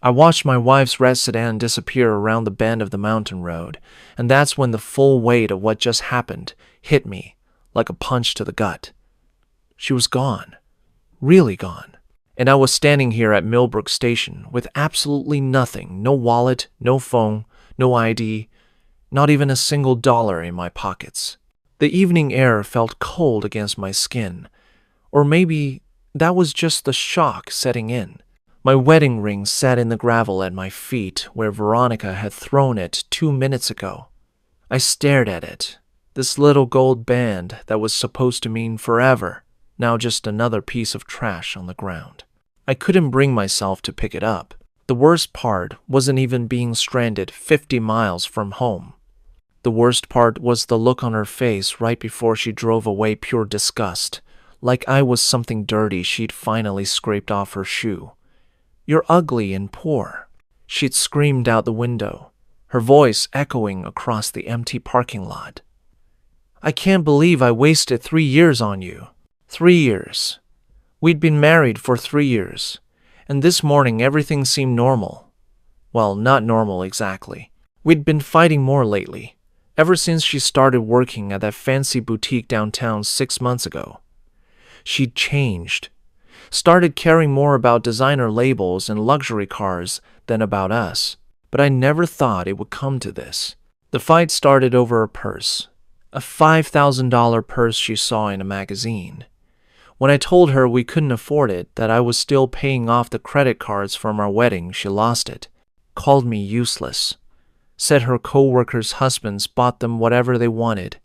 I watched my wife's red sedan disappear around the bend of the mountain road, and that's when the full weight of what just happened hit me like a punch to the gut. She was gone. Really gone. And I was standing here at Millbrook Station with absolutely nothing. No wallet, no phone, no ID, not even a single dollar in my pockets. The evening air felt cold against my skin. Or maybe that was just the shock setting in. My wedding ring sat in the gravel at my feet where Veronica had thrown it 2 minutes ago. I stared at it. This little gold band that was supposed to mean forever, now just another piece of trash on the ground. I couldn't bring myself to pick it up. The worst part wasn't even being stranded 50 miles from home. The worst part was the look on her face right before she drove away, pure disgust, like I was something dirty she'd finally scraped off her shoe. "You're ugly and poor," she'd screamed out the window, her voice echoing across the empty parking lot. "I can't believe I wasted 3 years on you. 3 years. We'd been married for 3 years, and this morning everything seemed normal. Well, not normal exactly. We'd been fighting more lately, ever since she started working at that fancy boutique downtown 6 months ago. She'd changed, started caring more about designer labels and luxury cars than about us, but I never thought it would come to this. The fight started over a purse, a $5,000 purse she saw in a magazine. When I told her we couldn't afford it, that I was still paying off the credit cards from our wedding, she lost it, called me useless, said her co-workers' husbands bought them whatever they wanted,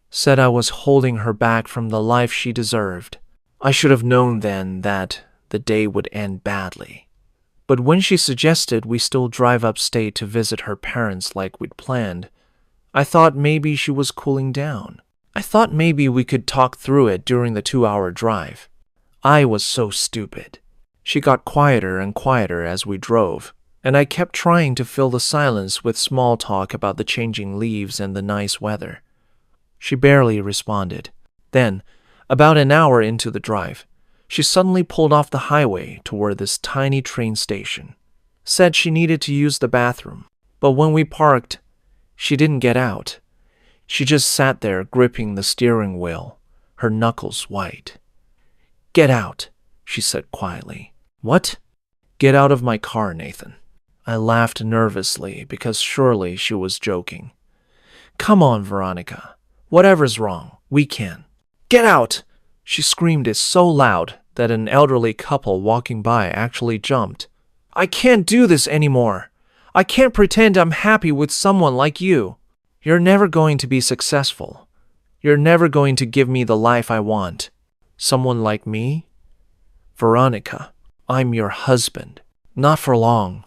said I was holding her back from the life she deserved. I should have known then that the day would end badly. But when she suggested we still drive upstate to visit her parents like we'd planned, I thought maybe she was cooling down. I thought maybe we could talk through it during the 2-hour drive. I was so stupid. She got quieter and quieter as we drove, and I kept trying to fill the silence with small talk about the changing leaves and the nice weather. She barely responded. Then, about an hour into the drive, she suddenly pulled off the highway toward this tiny train station, said she needed to use the bathroom, but when we parked, she didn't get out. She just sat there gripping the steering wheel, her knuckles white. "Get out," she said quietly. "What?" "Get out of my car, Nathan." I laughed nervously because surely she was joking. "Come on, Veronica. Whatever's wrong, we can." "Get out!" She screamed it so loud that an elderly couple walking by actually jumped. "I can't do this anymore. I can't pretend I'm happy with someone like you. You're never going to be successful. You're never going to give me the life I want. Someone like me? Veronica, I'm your husband." Not for long.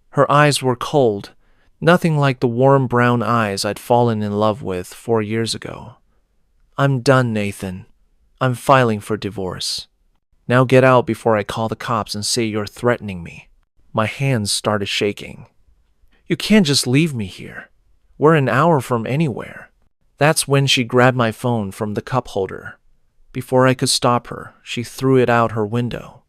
Her eyes were cold, nothing like the warm brown eyes I'd fallen in love with 4 years ago. "I'm done, Nathan. I'm filing for divorce. Now get out before I call the cops and say you're threatening me." My hands started shaking. "You can't just leave me here. We're an hour from anywhere." That's when she grabbed my phone from the cup holder. Before I could stop her, she threw it out her window.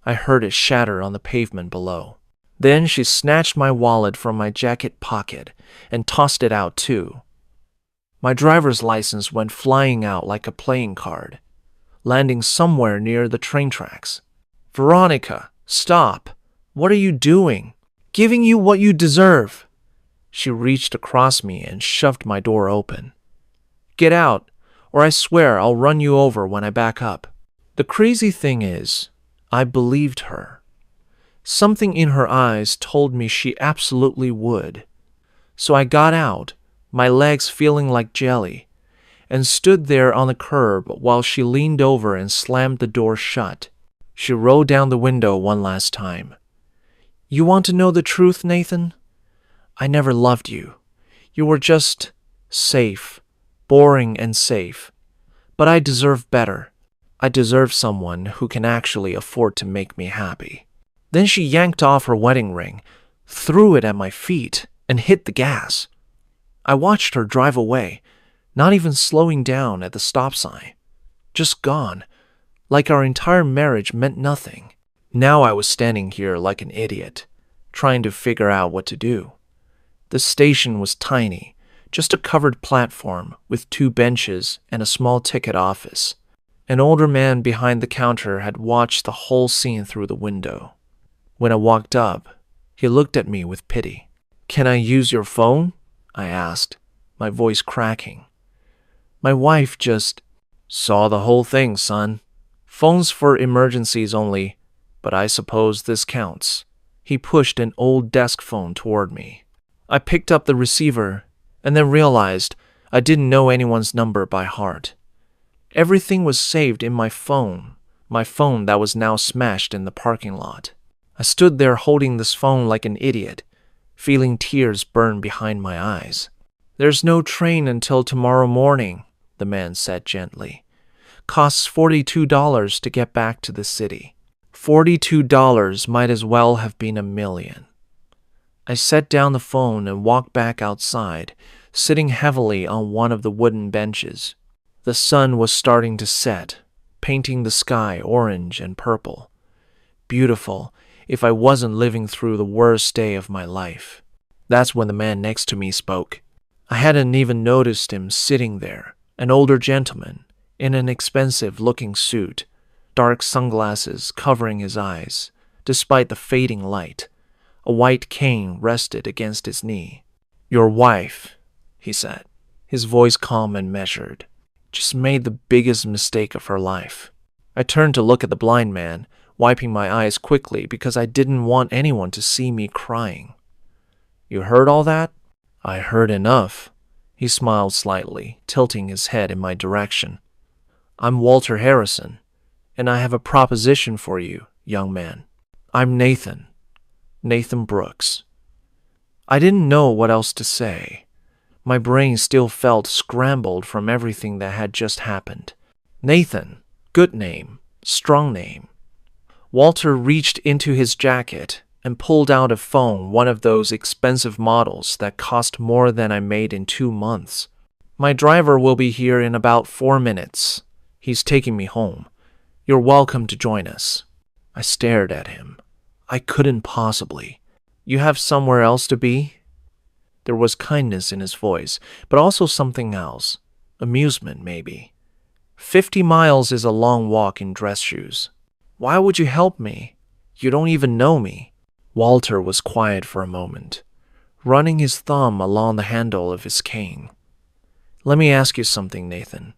I heard it shatter on the pavement below. Then she snatched my wallet from my jacket pocket and tossed it out too. My driver's license went flying out like a playing card, landing somewhere near the train tracks. "Veronica, stop. What are you doing? Giving you what you deserve." She reached across me and shoved my door open. "Get out, or I swear I'll run you over when I back up." The crazy thing is, I believed her. Something in her eyes told me she absolutely would. So I got out, my legs feeling like jelly, and stood there on the curb while she leaned over and slammed the door shut. She rolled down the window one last time. "You want to know the truth, Nathan? I never loved you. You were just safe, boring and safe. But I deserve better. I deserve someone who can actually afford to make me happy." Then she yanked off her wedding ring, threw it at my feet, and hit the gas. I watched her drive away, not even slowing down at the stop sign. Just gone, like our entire marriage meant nothing. Now I was standing here like an idiot, trying to figure out what to do. The station was tiny, just a covered platform with 2 benches and a small ticket office. An older man behind the counter had watched the whole scene through the window. When I walked up, he looked at me with pity. "Can I use your phone?" I asked, my voice cracking. "My wife just saw the whole thing, son. Phones for emergencies only, but I suppose this counts." He pushed an old desk phone toward me. I picked up the receiver and then realized I didn't know anyone's number by heart. Everything was saved in my phone that was now smashed in the parking lot. I stood there holding this phone like an idiot, feeling tears burn behind my eyes. "There's no train until tomorrow morning," the man said gently. "Costs $42 to get back to the city." $42 might as well have been $1 million. I set down the phone and walked back outside, sitting heavily on one of the wooden benches. The sun was starting to set, painting the sky orange and purple. Beautiful, if I wasn't living through the worst day of my life. That's when the man next to me spoke. I hadn't even noticed him sitting there, an older gentleman in an expensive-looking suit, dark sunglasses covering his eyes, despite the fading light. A white cane rested against his knee. "Your wife," he said, his voice calm and measured, "just made the biggest mistake of her life." I turned to look at the blind man, wiping my eyes quickly because I didn't want anyone to see me crying. "You heard all that?" "I heard enough." He smiled slightly, tilting his head in my direction. "I'm Walter Harrison, and I have a proposition for you, young man. I'm Nathan Brooks." I didn't know what else to say. My brain still felt scrambled from everything that had just happened. Nathan, good name, strong name. Walter reached into his jacket and pulled out a phone, one of those expensive models that cost more than I made in 2 months. "My driver will be here in about 4 minutes. He's taking me home. You're welcome to join us." I stared at him. I couldn't possibly. "You have somewhere else to be?" There was kindness in his voice, but also something else. Amusement, maybe. 50 miles is a long walk in dress shoes. "Why would you help me? You don't even know me." Walter was quiet for a moment, running his thumb along the handle of his cane. "Let me ask you something, Nathan.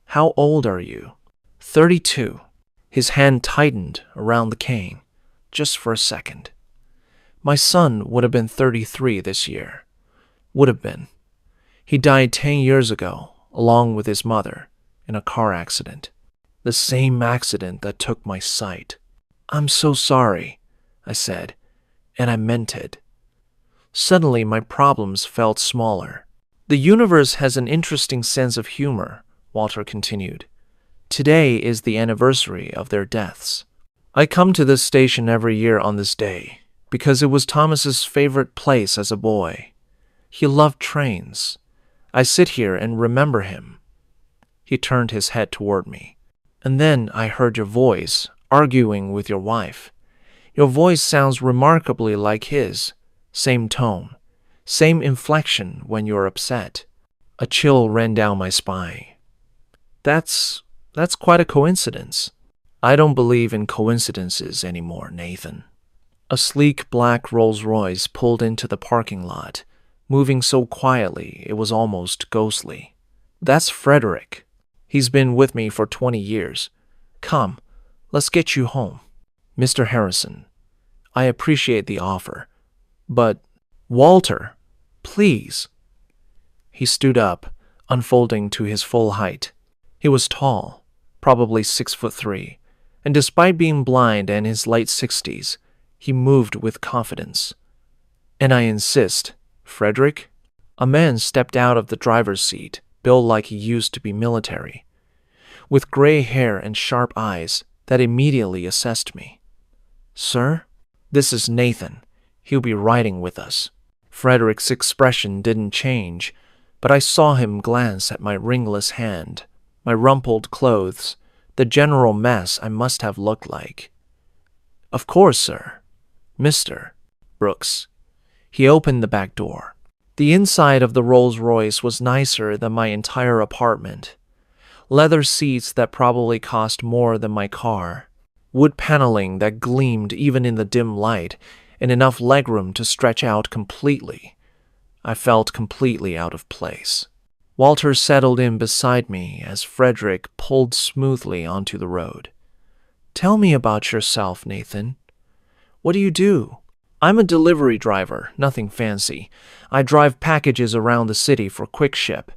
How old are you?" 32. His hand tightened around the cane, just for a second. "My son would have been 33 this year. Would have been. He died 10 years ago, along with his mother, in a car accident. The same accident that took my sight." "I'm so sorry," I said, and I meant it. Suddenly, my problems felt smaller. "The universe has an interesting sense of humor," Walter continued. "Today is the anniversary of their deaths. I come to this station every year on this day because it was Thomas's favorite place as a boy. He loved trains. I sit here and remember him." He turned his head toward me. "And then I heard your voice, arguing with your wife. Your voice sounds remarkably like his. Same tone, same inflection when you're upset." A chill ran down my spine. That's quite a coincidence." "I don't believe in coincidences anymore, Nathan." A sleek black Rolls-Royce pulled into the parking lot, moving so quietly it was almost ghostly. "That's Frederick. He's been with me for 20 years. Come, let's get you home." "Mr. Harrison, I appreciate the offer, but—" "Walter, please." He stood up, unfolding to his full height. He was tall, probably 6'3", and despite being blind and his late 60s, he moved with confidence. "And I insist, Frederick." A man stepped out of the driver's seat, built like he used to be military, with gray hair and sharp eyes that immediately assessed me. "Sir, this is Nathan. He'll be riding with us." Frederick's expression didn't change, but I saw him glance at my ringless hand, my rumpled clothes, the general mess I must have looked like. "Of course, sir. Mr. Brooks. He opened the back door. The inside of the Rolls-Royce was nicer than my entire apartment. Leather seats that probably cost more than my car. Wood paneling that gleamed even in the dim light, and enough legroom to stretch out completely. I felt completely out of place. Walter settled in beside me as Frederick pulled smoothly onto the road. "Tell me about yourself, Nathan. What do you do?" "I'm a delivery driver, nothing fancy. I drive packages around the city for Quick Ship."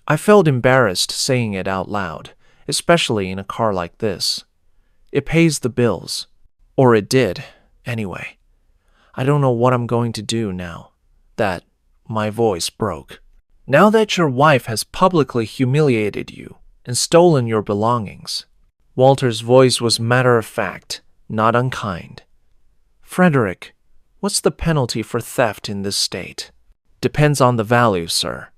I felt embarrassed saying it out loud, especially in a car like this. It pays the bills. Or it did, anyway. I don't know what I'm going to do now. My voice broke. "Now that your wife has publicly humiliated you and stolen your belongings." Walter's voice was matter-of-fact, not unkind. "Frederick, what's the penalty for theft in this state?" "Depends on the value, sir.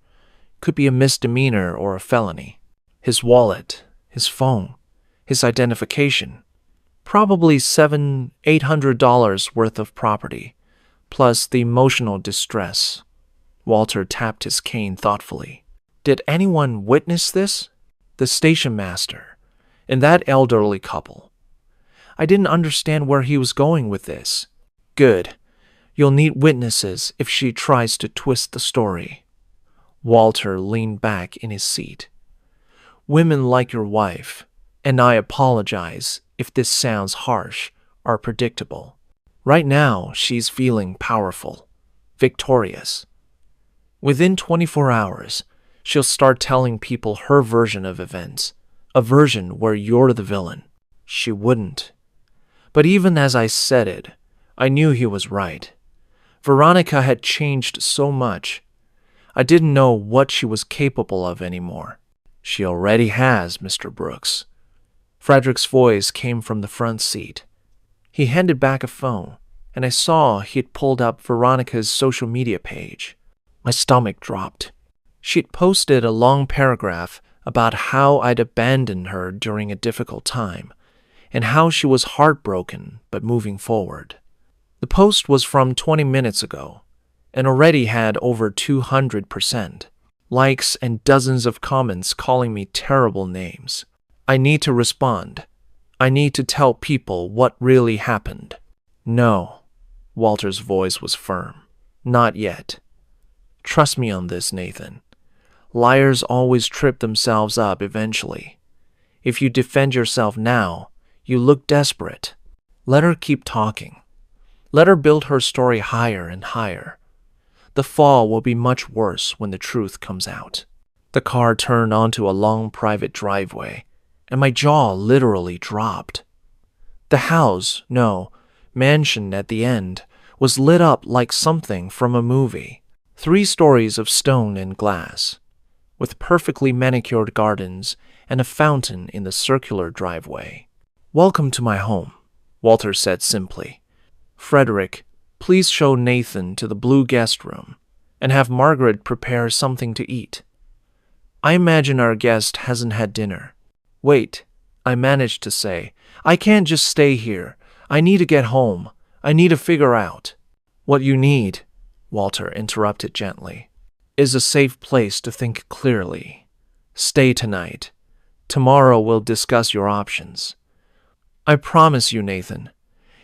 Could be a misdemeanor or a felony. His wallet, his phone, his identification. Probably $700–800 worth of property, plus the emotional distress." Walter tapped his cane thoughtfully. "Did anyone witness this?" "The station master and that elderly couple." I didn't understand where he was going with this. "Good. You'll need witnesses if she tries to twist the story." Walter leaned back in his seat. "Women like your wife, and I apologize if this sounds harsh, are predictable. Right now, she's feeling powerful, victorious. Within 24 hours, she'll start telling people her version of events, a version where you're the villain." She wouldn't. But even as I said it, I knew he was right. Veronica had changed so much. I didn't know what she was capable of anymore. "She already has, Mr. Brooks." Frederick's voice came from the front seat. He handed back a phone, and I saw he'd pulled up Veronica's social media page. My stomach dropped. She'd posted a long paragraph about how I'd abandoned her during a difficult time, and how she was heartbroken but moving forward. The post was from 20 minutes ago, and already had over 200% likes and dozens of comments calling me terrible names. I need to respond. I need to tell people what really happened. "No," Walter's voice was firm. "Not yet. Trust me on this, Nathan. Liars always trip themselves up eventually. If you defend yourself now, you look desperate. Let her keep talking. Let her build her story higher and higher. The fall will be much worse when the truth comes out." The car turned onto a long private driveway, and my jaw literally dropped. The house, no, mansion at the end, was lit up like something from a movie. 3 stories of stone and glass, with perfectly manicured gardens and a fountain in the circular driveway. "Welcome to my home," Walter said simply. "Frederick, please show Nathan to the blue guest room and have Margaret prepare something to eat. I imagine our guest hasn't had dinner." "Wait," I managed to say. "I can't just stay here. I need to get home. I need to figure out." "What you need," Walter interrupted gently, "is a safe place to think clearly. Stay tonight. Tomorrow we'll discuss your options. I promise you, Nathan,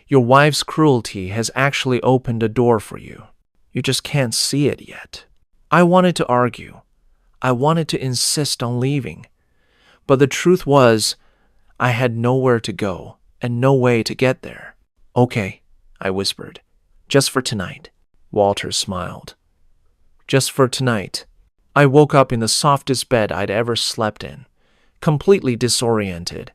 your wife's cruelty has actually opened a door for you. You just can't see it yet." I wanted to argue. I wanted to insist on leaving. But the truth was, I had nowhere to go and no way to get there. "Okay," I whispered. "Just for tonight." Walter smiled. "Just for tonight." I woke up in the softest bed I'd ever slept in, completely disoriented.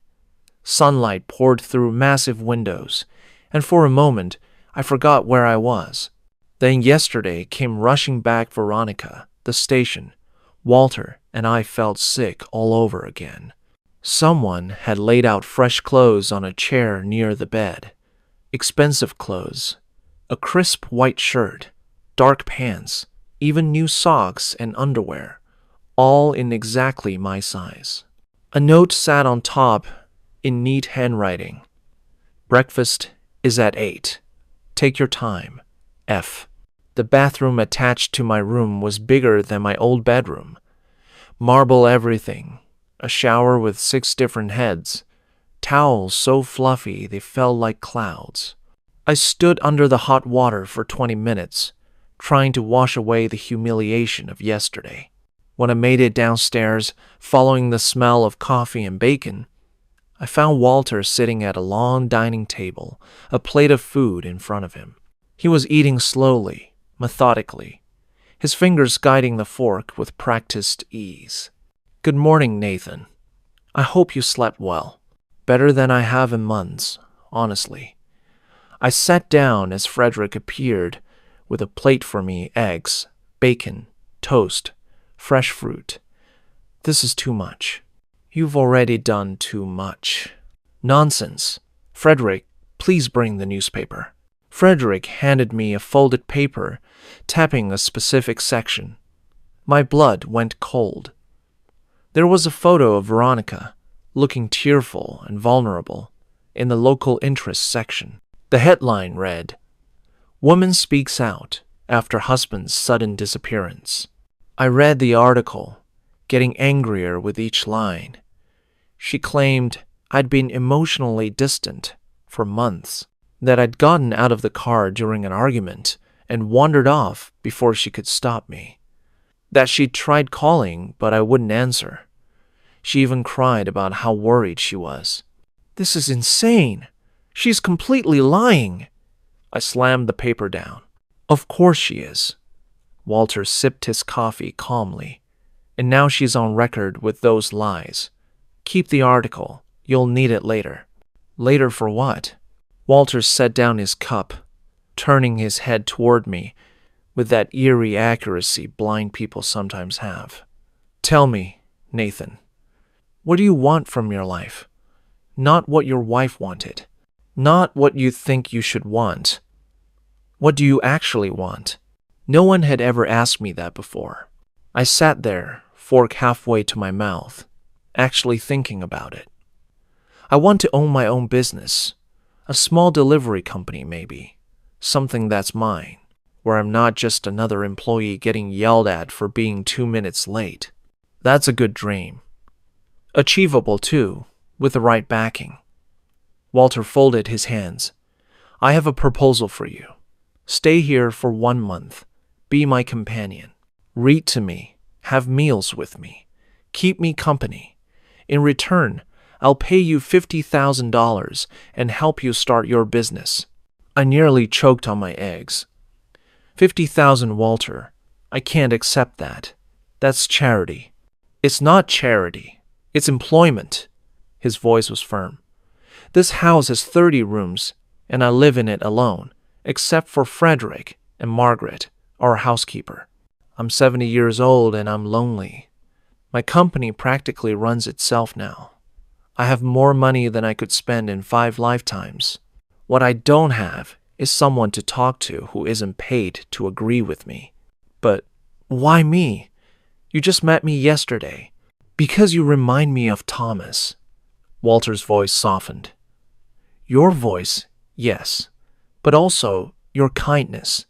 Sunlight poured through massive windows, and for a moment, I forgot where I was. Then yesterday came rushing back Veronica, the station. Walter and I felt sick all over again. Someone had laid out fresh clothes on a chair near the bed. Expensive clothes. A crisp white shirt, dark pants, even new socks and underwear, all in exactly my size. A note sat on top in neat handwriting. "Breakfast is at 8. Take your time. F. The bathroom attached to my room was bigger than my old bedroom. Marble everything, a shower with 6 different heads, towels so fluffy they fell like clouds. I stood under the hot water for 20 minutes, trying to wash away the humiliation of yesterday. When I made it downstairs, following the smell of coffee and bacon, I found Walter sitting at a long dining table, a plate of food in front of him. He was eating slowly, methodically, his fingers guiding the fork with practiced ease. "Good morning, Nathan. I hope you slept well. Better than I have in months, honestly." I sat down as Frederick appeared with a plate for me, eggs, bacon, toast, fresh fruit. "This is too much." "You've already done too much." "Nonsense. Frederick, please bring the newspaper." Frederick handed me a folded paper, tapping a specific section. My blood went cold. There was a photo of Veronica, looking tearful and vulnerable, in the local interest section. The headline read, "Woman Speaks Out After Husband's Sudden Disappearance." I read the article, getting angrier with each line. She claimed I'd been emotionally distant for months, that I'd gotten out of the car during an argument and wandered off before she could stop me, that she'd tried calling but I wouldn't answer. She even cried about how worried she was. "This is insane. She's completely lying." I slammed the paper down. "Of course she is." Walter sipped his coffee calmly. "And now she's on record with those lies. Keep the article. You'll need it later." "Later for what?" Walter set down his cup, turning his head toward me with that eerie accuracy blind people sometimes have. "Tell me, Nathan, what do you want from your life? Not what your wife wanted. Not what you think you should want. What do you actually want?" No one had ever asked me that before. I sat there, fork halfway to my mouth, actually thinking about it. "I want to own my own business. A small delivery company, maybe. Something that's mine, where I'm not just another employee getting yelled at for being 2 minutes late. That's a good dream. Achievable, too, with the right backing." Walter folded his hands. "I have a proposal for you. Stay here for 1 month. Be my companion. Read to me. Have meals with me. Keep me company. In return, I'll pay you $50,000 and help you start your business." I nearly choked on my eggs. $50,000, Walter. I can't accept that. That's charity." "It's not charity. It's employment." His voice was firm. "This house has 30 rooms, and I live in it alone, except for Frederick and Margaret, our housekeeper. I'm 70 years old and I'm lonely. My company practically runs itself now. I have more money than I could spend in 5 lifetimes. What I don't have is someone to talk to who isn't paid to agree with me." "But why me? You just met me yesterday." "Because you remind me of Thomas." Walter's voice softened. "Your voice, yes, but also your kindness.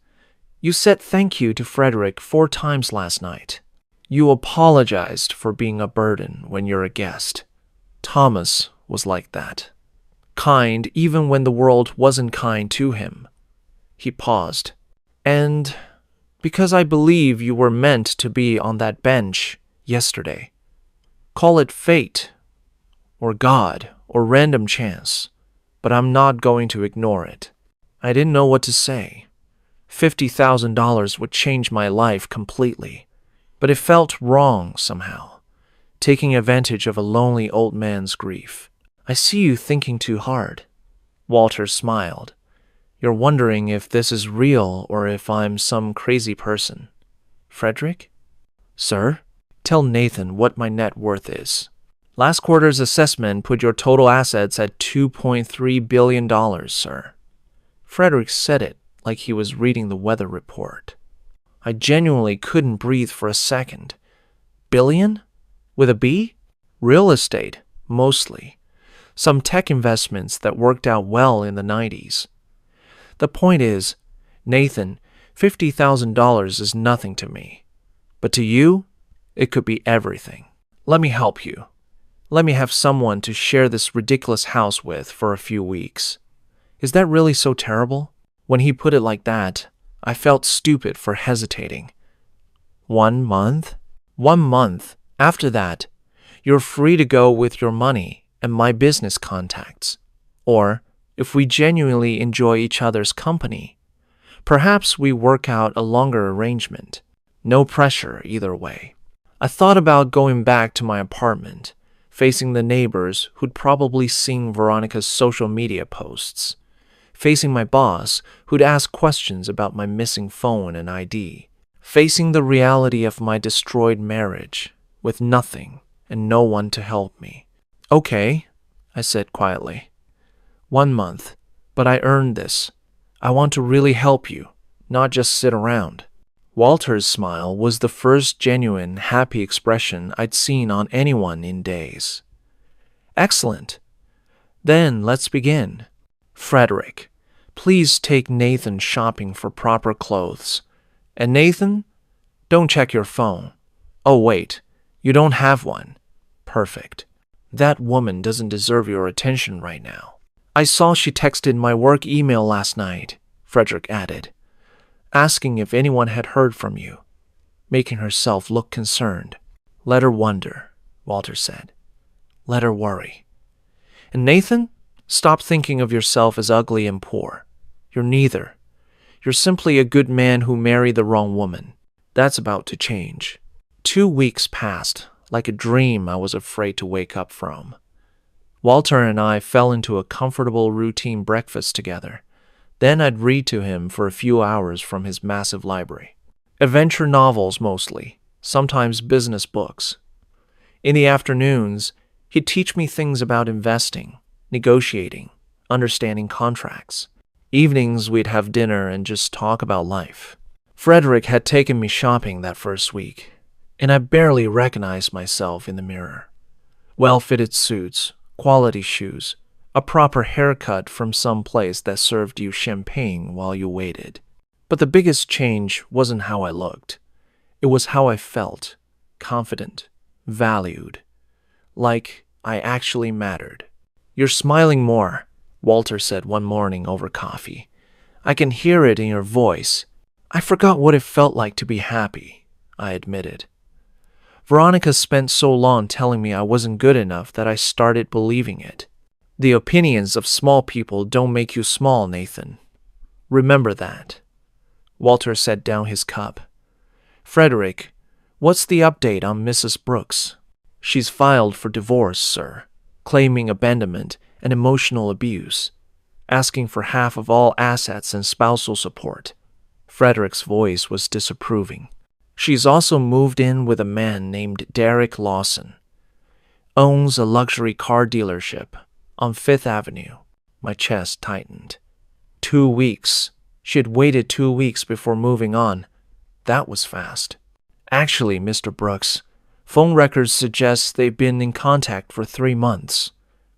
You said thank you to Frederick 4 times last night. You apologized for being a burden when you're a guest. Thomas was like that. Kind even when the world wasn't kind to him." He paused. "And because I believe you were meant to be on that bench yesterday. Call it fate, or God, or random chance, but I'm not going to ignore it." I didn't know what to say. $50,000 would change my life completely, but it felt wrong somehow, taking advantage of a lonely old man's grief. "I see you thinking too hard." Walter smiled. "You're wondering if this is real or if I'm some crazy person. Frederick?" "Sir?" "Tell Nathan what my net worth is." "Last quarter's assessment put your total assets at $2.3 billion, sir." Frederick said it like he was reading the weather report. I genuinely couldn't breathe for a second. Billion? With a B? Real estate, mostly. Some tech investments that worked out well in the 90s. The point is, Nathan, $50,000 is nothing to me. But to you, it could be everything. Let me help you. Let me have someone to share this ridiculous house with for a few weeks. Is that really so terrible? When he put it like that, I felt stupid for hesitating. 1 month? 1 month. After that, you're free to go with your money and my business contacts. Or, if we genuinely enjoy each other's company, perhaps we work out a longer arrangement. No pressure either way. I thought about going back to my apartment, facing the neighbors who'd probably seen Veronica's social media posts, facing my boss who'd ask questions about my missing phone and ID, facing the reality of my destroyed marriage with nothing and no one to help me. Okay, I said quietly. 1 month, but I earned this. I want to really help you, not just sit around. Walter's smile was the first genuine, happy expression I'd seen on anyone in days. Excellent. Then let's begin. Frederick, please take Nathan shopping for proper clothes. And Nathan, don't check your phone. Oh, wait, you don't have one. Perfect. That woman doesn't deserve your attention right now. I saw she texted my work email last night, Frederick added, asking if anyone had heard from you, making herself look concerned. Let her wonder, Walter said. Let her worry. And Nathan, stop thinking of yourself as ugly and poor. You're neither. You're simply a good man who married the wrong woman. That's about to change. 2 weeks passed, like a dream I was afraid to wake up from. Walter and I fell into a comfortable routine breakfast together. Then I'd read to him for a few hours from his massive library. Adventure novels mostly, sometimes business books. In the afternoons, he'd teach me things about investing, negotiating, understanding contracts. Evenings, we'd have dinner and just talk about life. Frederick had taken me shopping that first week, and I barely recognized myself in the mirror. Well-fitted suits, quality shoes, a proper haircut from some place that served you champagne while you waited. But the biggest change wasn't how I looked. It was how I felt, confident, valued, like I actually mattered. You're smiling more, Walter said one morning over coffee. I can hear it in your voice. I forgot what it felt like to be happy, I admitted. Veronica spent so long telling me I wasn't good enough that I started believing it. The opinions of small people don't make you small, Nathan. Remember that. Walter set down his cup. Frederick, what's the update on Mrs. Brooks? She's filed for divorce, sir, claiming abandonment and emotional abuse, asking for half of all assets and spousal support. Frederick's voice was disapproving. She's also moved in with a man named Derek Lawson. Owns a luxury car dealership on Fifth Avenue. My chest tightened. 2 weeks. She had waited 2 weeks before moving on. That was fast. Actually, Mr. Brooks, phone records suggest they've been in contact for 3 months.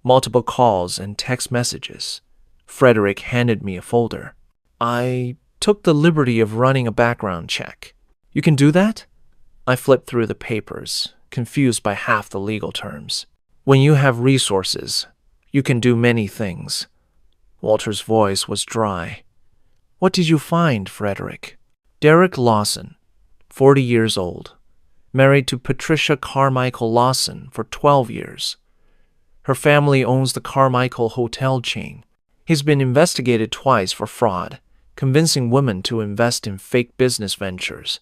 Multiple calls and text messages. Frederick handed me a folder. I took the liberty of running a background check. You can do that? I flipped through the papers, confused by half the legal terms. When you have resources, you can do many things. Walter's voice was dry. What did you find, Frederick? Derek Lawson, 40 years old, married to Patricia Carmichael Lawson for 12 years. Her family owns the Carmichael Hotel chain. He's been investigated twice for fraud, convincing women to invest in fake business ventures.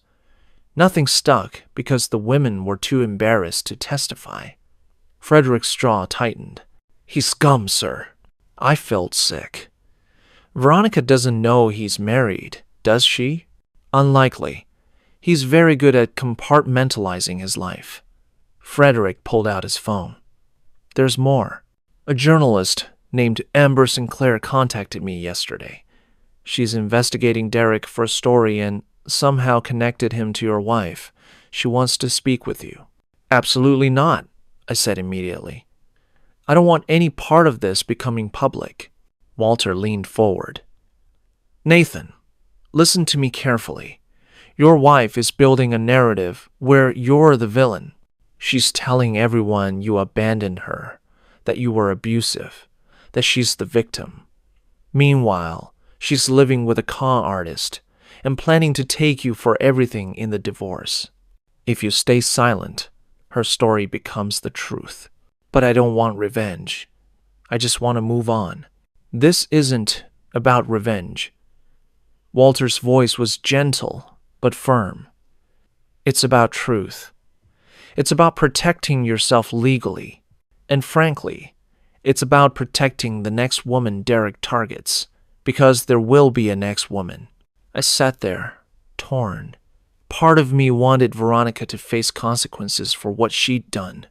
Nothing stuck because the women were too embarrassed to testify. Frederick's jaw tightened. He's scum, sir. I felt sick. Veronica doesn't know he's married, does she? Unlikely. He's very good at compartmentalizing his life. Frederick pulled out his phone. There's more. A journalist named Amber Sinclair contacted me yesterday. She's investigating Derek for a story and somehow connected him to your wife. She wants to speak with you. Absolutely not, I said immediately. I don't want any part of this becoming public. Walter leaned forward. Nathan, Listen to me carefully. Your wife is building a narrative where you're the villain. She's telling everyone you abandoned her, that you were abusive, that she's the victim. Meanwhile, she's living with a con artist and planning to take you for everything in the divorce. If you stay silent, her story becomes the truth. But I don't want revenge. I just want to move on. This isn't about revenge. Walter's voice was gentle but firm. It's about truth. It's about protecting yourself legally. And frankly, it's about protecting the next woman Derek targets, because there will be a next woman. I sat there, torn. Part of me wanted Veronica to face consequences for what she'd done.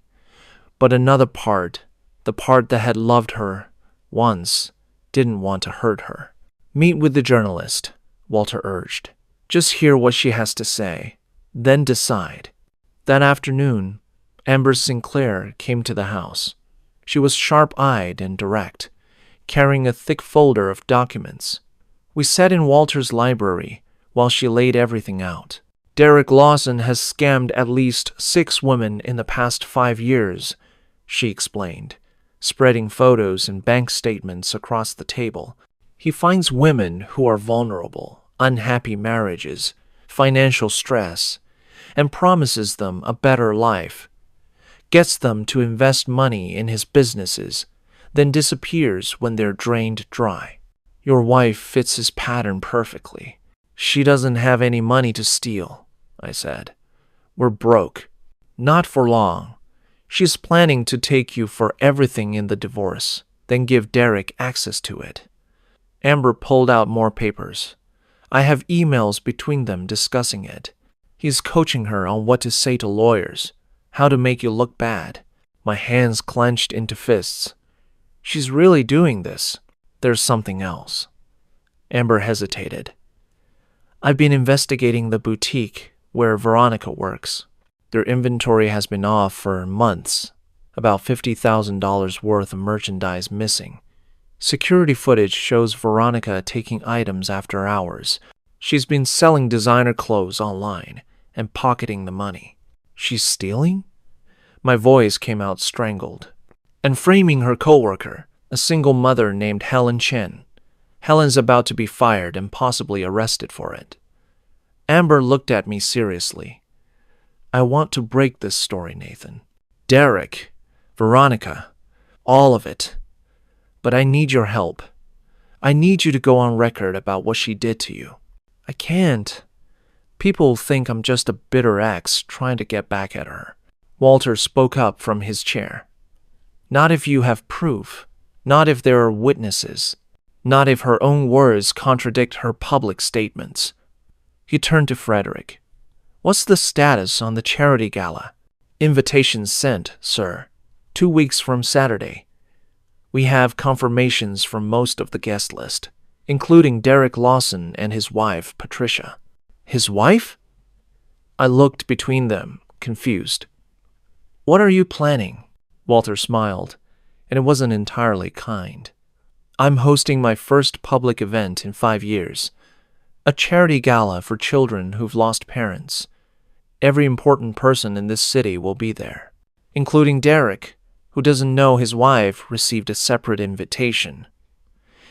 But another part, the part that had loved her once, didn't want to hurt her. Meet with the journalist, Walter urged. Just hear what she has to say, then decide. That afternoon, Amber Sinclair came to the house. She was sharp-eyed and direct, carrying a thick folder of documents. We sat in Walter's library while she laid everything out. Derek Lawson has scammed at least 6 women in the past 5 years, she explained, spreading photos and bank statements across the table. He finds women who are vulnerable, unhappy marriages, financial stress, and promises them a better life. Gets them to invest money in his businesses, then disappears when they're drained dry. Your wife fits his pattern perfectly. She doesn't have any money to steal, I said. We're broke. Not for long. She's planning to take you for everything in the divorce, then give Derek access to it. Amber pulled out more papers. I have emails between them discussing it. He's coaching her on what to say to lawyers, how to make you look bad. My hands clenched into fists. She's really doing this. There's something else. Amber hesitated. I've been investigating the boutique where Veronica works. Their inventory has been off for months. About $50,000 worth of merchandise missing. Security footage shows Veronica taking items after hours. She's been selling designer clothes online and pocketing the money. She's stealing? My voice came out strangled. And framing her coworker, a single mother named Helen Chen. Helen's about to be fired and possibly arrested for it. Amber looked at me seriously. I want to break this story, Nathan. Derek, Veronica, all of it. But I need your help. I need you to go on record about what she did to you. I can't. People think I'm just a bitter ex trying to get back at her. Walter spoke up from his chair. Not if you have proof. Not if there are witnesses. Not if her own words contradict her public statements. He turned to Frederick. What's the status on the charity gala? Invitations sent, sir. 2 weeks from Saturday. We have confirmations from most of the guest list, including Derek Lawson and his wife, Patricia. His wife? I looked between them, confused. What are you planning? Walter smiled, and it wasn't entirely kind. I'm hosting my first public event in 5 years. A charity gala for children who've lost parents. Every important person in this city will be there, including Derek, who doesn't know his wife received a separate invitation,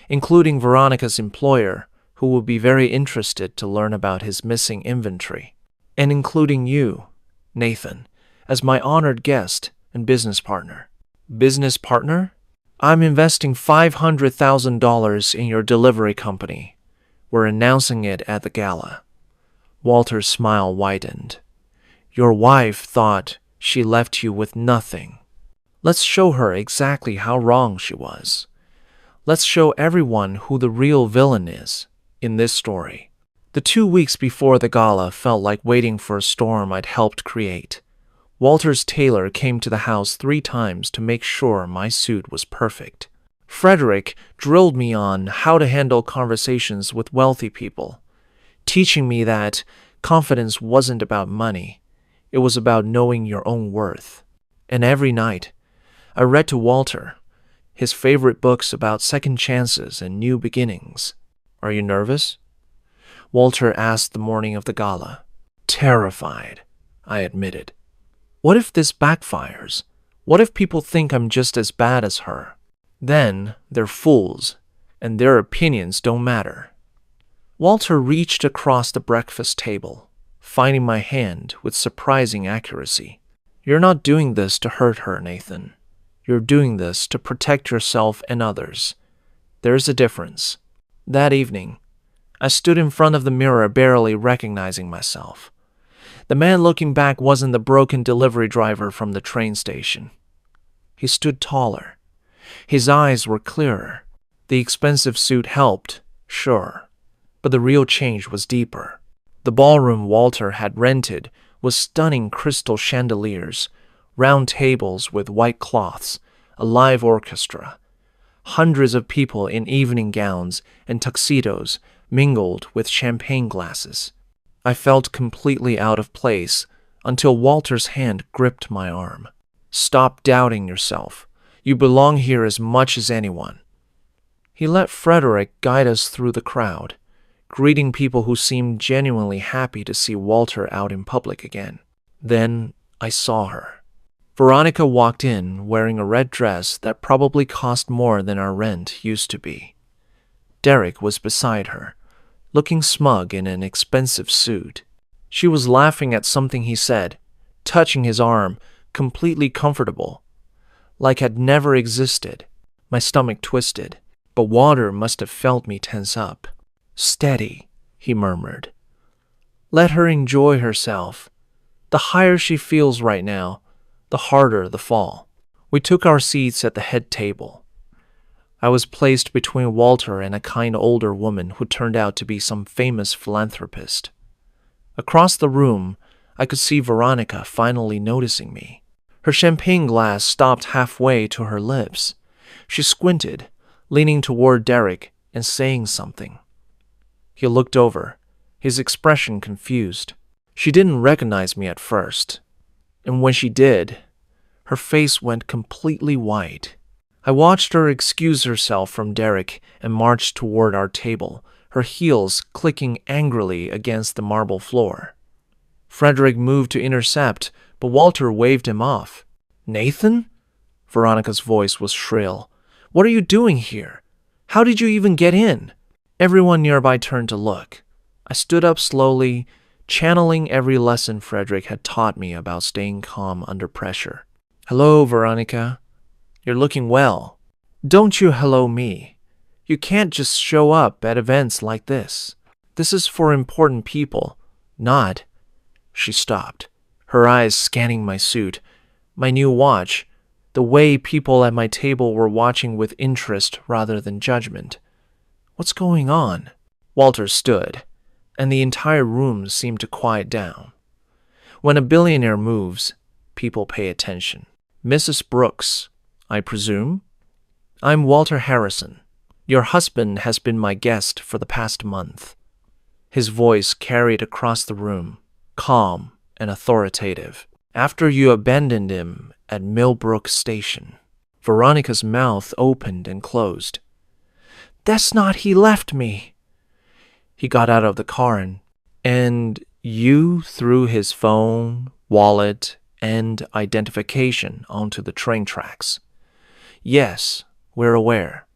including Veronica's employer, who will be very interested to learn about his missing inventory, and including you, Nathan, as my honored guest and business partner. Business partner? I'm investing $500,000 in your delivery company. We're announcing it at the gala. Walter's smile widened. Your wife thought she left you with nothing. Let's show her exactly how wrong she was. Let's show everyone who the real villain is in this story. The 2 weeks before the gala felt like waiting for a storm I'd helped create. Walter's tailor came to the house 3 times to make sure my suit was perfect. Frederick drilled me on how to handle conversations with wealthy people, teaching me that confidence wasn't about money. It was about knowing your own worth. And every night, I read to Walter, his favorite books about second chances and new beginnings. Are you nervous? Walter asked the morning of the gala. Terrified, I admitted. What if this backfires? What if people think I'm just as bad as her? Then they're fools, and their opinions don't matter. Walter reached across the breakfast table, finding my hand with surprising accuracy. You're not doing this to hurt her, Nathan. You're doing this to protect yourself and others. There's a difference. That evening, I stood in front of the mirror barely recognizing myself. The man looking back wasn't the broken delivery driver from the train station. He stood taller. His eyes were clearer. The expensive suit helped, sure, but the real change was deeper. The ballroom Walter had rented was stunning crystal chandeliers, round tables with white cloths, a live orchestra. Hundreds of people in evening gowns and tuxedos mingled with champagne glasses. I felt completely out of place until Walter's hand gripped my arm. Stop doubting yourself. You belong here as much as anyone. He let Frederick guide us through the crowd, greeting people who seemed genuinely happy to see Walter out in public again. Then I saw her. Veronica walked in wearing a red dress that probably cost more than our rent used to be. Derek was beside her, looking smug in an expensive suit. She was laughing at something he said, touching his arm, completely comfortable, like had never existed. My stomach twisted, but Walter must have felt me tense up. Steady, he murmured. Let her enjoy herself. The higher she feels right now, the harder the fall. We took our seats at the head table. I was placed between Walter and a kind older woman who turned out to be some famous philanthropist. Across the room, I could see Veronica finally noticing me. Her champagne glass stopped halfway to her lips. She squinted, leaning toward Derek and saying something. He looked over, his expression confused. She didn't recognize me at first, and when she did, her face went completely white. I watched her excuse herself from Derek and march toward our table, her heels clicking angrily against the marble floor. Frederick moved to intercept, but Walter waved him off. Nathan? Veronica's voice was shrill. What are you doing here? How did you even get in? Everyone nearby turned to look. I stood up slowly, channeling every lesson Frederick had taught me about staying calm under pressure. Hello, Veronica. You're looking well. Don't you hello me. You can't just show up at events like this. This is for important people, not... She stopped, her eyes scanning my suit, my new watch, the way people at my table were watching with interest rather than judgment. What's going on? Walter stood, and the entire room seemed to quiet down. When a billionaire moves, people pay attention. Mrs. Brooks, I presume? I'm Walter Harrison. Your husband has been my guest for the past month. His voice carried across the room, calm and authoritative. After you abandoned him at Millbrook Station. Veronica's mouth opened and closed. That's not he left me. He got out of the car and you threw his phone, wallet, and identification onto the train tracks. Yes, we're aware.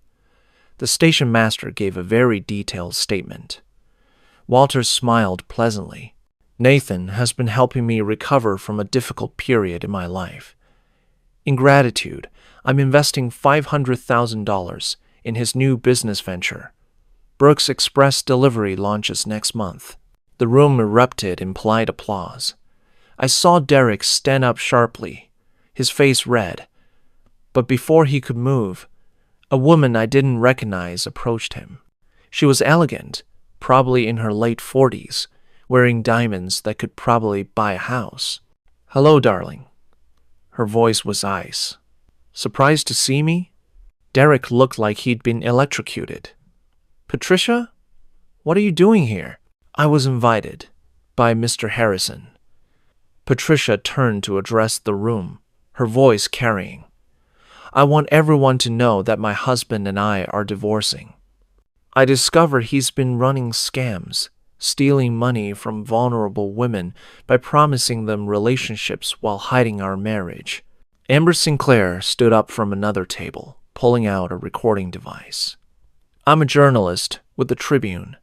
The station master gave a very detailed statement. Walter smiled pleasantly. Nathan has been helping me recover from a difficult period in my life. In gratitude, I'm investing $500,000 in his new business venture. Brooks Express Delivery launches next month. The room erupted in polite applause. I saw Derek stand up sharply, his face red. But before he could move, a woman I didn't recognize approached him. She was elegant, probably in her late 40s, wearing diamonds that could probably buy a house. Hello, darling. Her voice was ice. Surprised to see me? Derek looked like he'd been electrocuted. Patricia? What are you doing here? I was invited by Mr. Harrison. Patricia turned to address the room, her voice carrying. I want everyone to know that my husband and I are divorcing. I discovered he's been running scams, stealing money from vulnerable women by promising them relationships while hiding our marriage. Amber Sinclair stood up from another table, pulling out a recording device. I'm a journalist with the Tribune.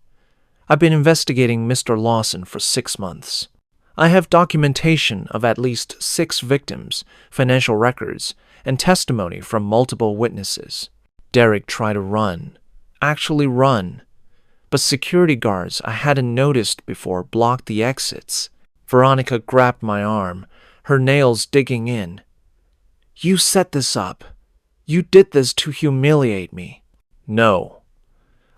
I've been investigating Mr. Lawson for 6 months. I have documentation of at least 6 victims, financial records, and testimony from multiple witnesses. Derek tried to run, actually run, but security guards I hadn't noticed before blocked the exits. Veronica grabbed my arm, her nails digging in. You set this up. You did this to humiliate me. No.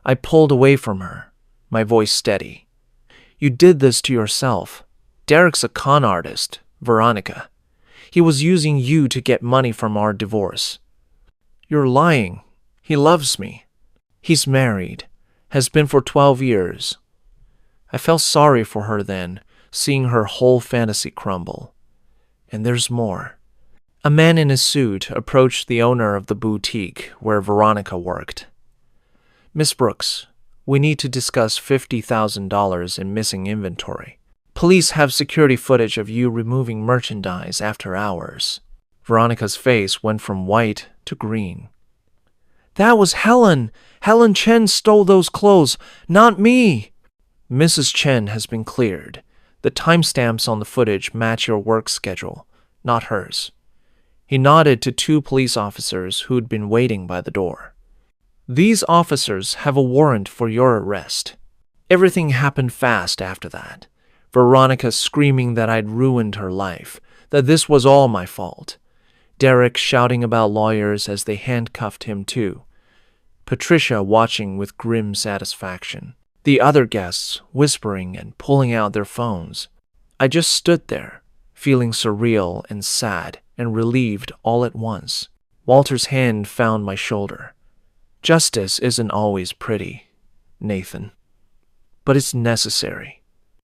I pulled away from her, my voice steady. You did this to yourself. Derek's a con artist, Veronica. He was using you to get money from our divorce. You're lying. He loves me. He's married, has been for 12 years. I felt sorry for her then, seeing her whole fantasy crumble. And there's more. A man in a suit approached the owner of the boutique where Veronica worked. Miss Brooks, we need to discuss $50,000 in missing inventory. Police have security footage of you removing merchandise after hours. Veronica's face went from white to green. That was Helen. Helen Chen stole those clothes, not me. Mrs. Chen has been cleared. The timestamps on the footage match your work schedule, not hers. He nodded to 2 police officers who'd been waiting by the door. These officers have a warrant for your arrest. Everything happened fast after that. Veronica screaming that I'd ruined her life, that this was all my fault. Derek shouting about lawyers as they handcuffed him too. Patricia watching with grim satisfaction. The other guests whispering and pulling out their phones. I just stood there, feeling surreal and sad and relieved all at once. Walter's hand found my shoulder. Justice isn't always pretty, Nathan, but it's necessary.